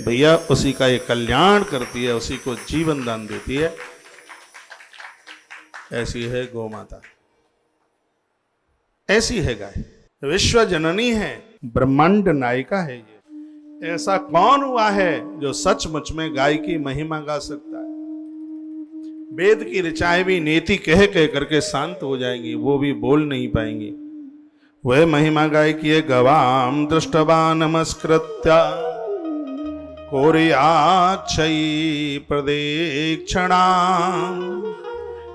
भैया उसी का ये कल्याण करती है, उसी को जीवन दान देती है। ऐसी है गौ माता, ऐसी है गाय। विश्व जननी है, ब्रह्मांड नायिका है ये। ऐसा कौन हुआ है जो सचमुच में गाय की महिमा गा सकता है? वेद की ऋचाएं भी नेति कह कह करके शांत हो जाएंगी, वो भी बोल नहीं पाएंगी। वह महिमा गाय की है। गवाम दृष्टवा नमस्कृत्या कोरियाक्षयी प्रदेक्षणा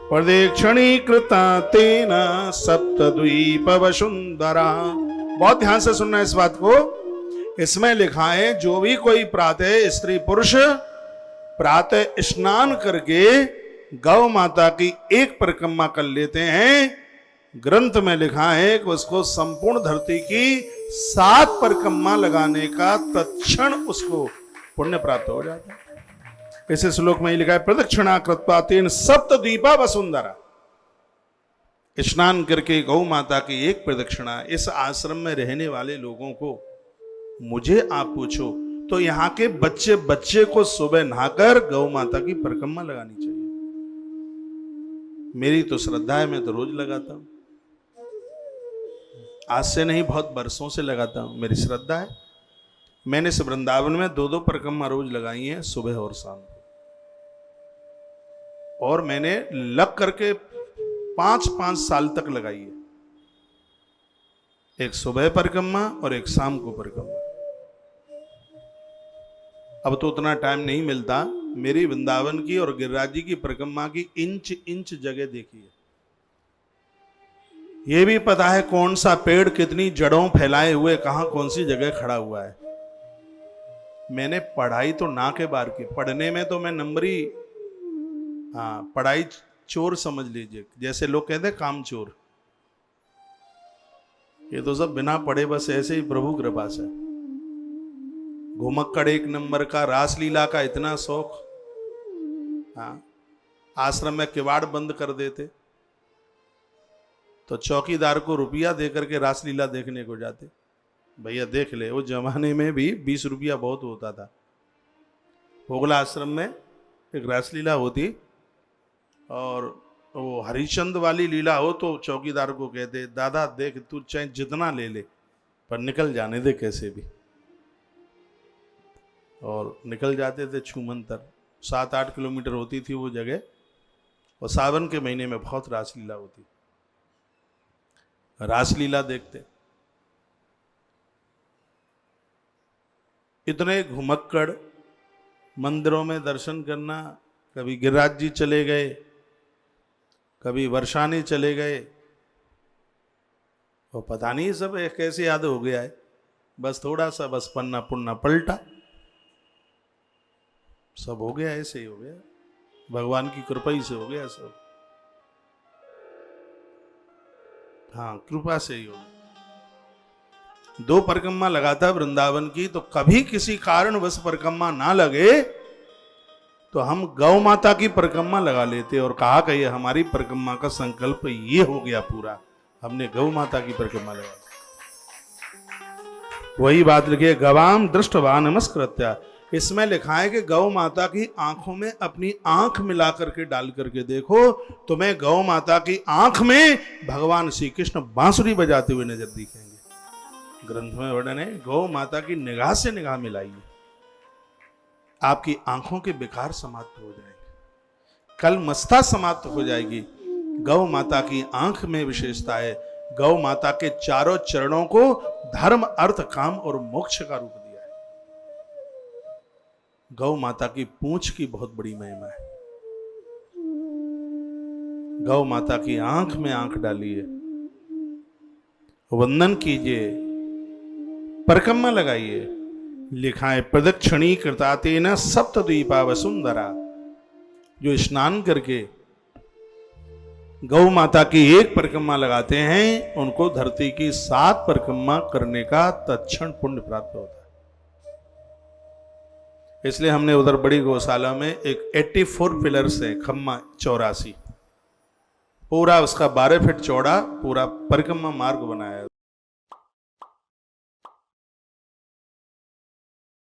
प्रदेक्षणी कृता तेन सप्तद्वीप वसुंधरा। बहुत ध्यान से सुनना इस बात को। इसमें लिखा है जो भी कोई प्रातः स्त्री पुरुष प्रातः स्नान करके गौ माता की एक परिक्रमा कर लेते हैं, ग्रंथ में लिखा है कि उसको संपूर्ण धरती की 7 परिक्रमा लगाने का तत्क्षण उसको पुण्य प्राप्त हो जाता है। इस श्लोक में लिखा है प्रदक्षिणा कृत्वा तेन सप्तद्वीपा वसुंधरा। स्नान करके गौ माता की एक प्रदक्षिणा। इस आश्रम में रहने वाले लोगों को मुझे आप पूछो तो यहाँ के बच्चे बच्चे को सुबह नहाकर गौ माता की परिक्रमा लगानी चाहिए। मेरी तो श्रद्धा है, मैं तो रोज लगाता हूं। आज से नहीं, बहुत बरसों से लगाता हूं, मेरी श्रद्धा है। मैंने इस वृंदावन में 2-2 परिक्रमा रोज लगाई हैं, सुबह और शाम को। और मैंने लग करके 5-5 साल तक लगाई है, एक सुबह परिक्रमा और एक शाम को परिक्रमा। अब तो उतना टाइम नहीं मिलता। मेरी वृंदावन की और गिरिराज जी की परिक्रमा की इंच इंच जगह देखी है। यह भी पता है कौन सा पेड़ कितनी जड़ों फैलाए हुए कहां कौन सी जगह खड़ा हुआ है। मैंने पढ़ाई तो ना के बार की, पढ़ने में तो मैं नंबरी, हाँ, पढ़ाई चोर समझ लीजिए, जैसे लोग कहते हैं काम चोर। ये तो सब बिना पढ़े, बस ऐसे ही प्रभु कृपा से। घुमक्कड़ 1 नंबर का, रासलीला का इतना शौक। हाँ, आश्रम में किवाड़ बंद कर देते तो चौकीदार को रुपया देकर के रासलीला देखने को जाते। भैया देख ले, उस जमाने में भी 20 रुपया बहुत होता था। होगला आश्रम में एक रासलीला होती और वो हरिश्चंद्र वाली लीला हो तो चौकीदार को कहते दादा देख तू चाहे जितना ले ले पर निकल जाने दे कैसे भी। और निकल जाते थे छूमंतर। 7-8 किलोमीटर होती थी वो जगह, और सावन के महीने में बहुत रासलीला होती। रासलीला देखते। इतने घुमक्कड़, मंदिरों में दर्शन करना। कभी गिरिराज जी चले गए, कभी वर्षानी चले गए, और पता नहीं सब कैसे याद हो गया है। बस थोड़ा सा बस पन्ना पुन्ना पलटा, सब हो गया, ऐसे ही हो गया। भगवान की कृपा ही से हो गया सब। हाँ, कृपा से ही हो गया। 2 परिक्रमा लगाता वृंदावन की, तो कभी किसी कारण बस परिक्रमा ना लगे तो हम गौ माता की परिक्रमा लगा लेते और कहा कि ये हमारी परिक्रमा का संकल्प ये हो गया पूरा, हमने गौ माता की परिक्रमा लगा। वही बात लिखी है गवाम दृष्टवा नमस्कृत्या। इसमें लिखा है कि गौ माता की आंखों में अपनी आंख मिला करके डाल करके देखो, तुम्हें गौ माता की आंख में भगवान श्री कृष्ण बांसुरी बजाते हुए नजर दिखेंगे। ग्रंथ में वर्णन है गौ माता की निगाह से निगाह मिलाइए, आपकी आंखों के विकार समाप्त हो जाएंगे, कल मस्ता समाप्त हो जाएगी। गौ माता की आंख में विशेषता है। गौ माता के चारों चरणों को धर्म अर्थ काम और मोक्ष का रूप दिया है। गौ माता की पूंछ की बहुत बड़ी महिमा है। गौ माता की आंख में आंख डालिए, वंदन कीजिए, परिक्रमा लगाइए। लिखा है प्रदक्षिणी कृतातेन सप्तद्वीपा वसुंधरा। जो स्नान करके गौ माता की एक परिक्रमा लगाते हैं उनको धरती की 7 परिक्रमा करने का तत्क्षण पुण्य प्राप्त होता है। इसलिए हमने उधर बड़ी गौशाला में एक 84 पिलर्स है, खम्मा 84, पूरा उसका 12 फीट चौड़ा पूरा परिक्रमा मार्ग बनाया है।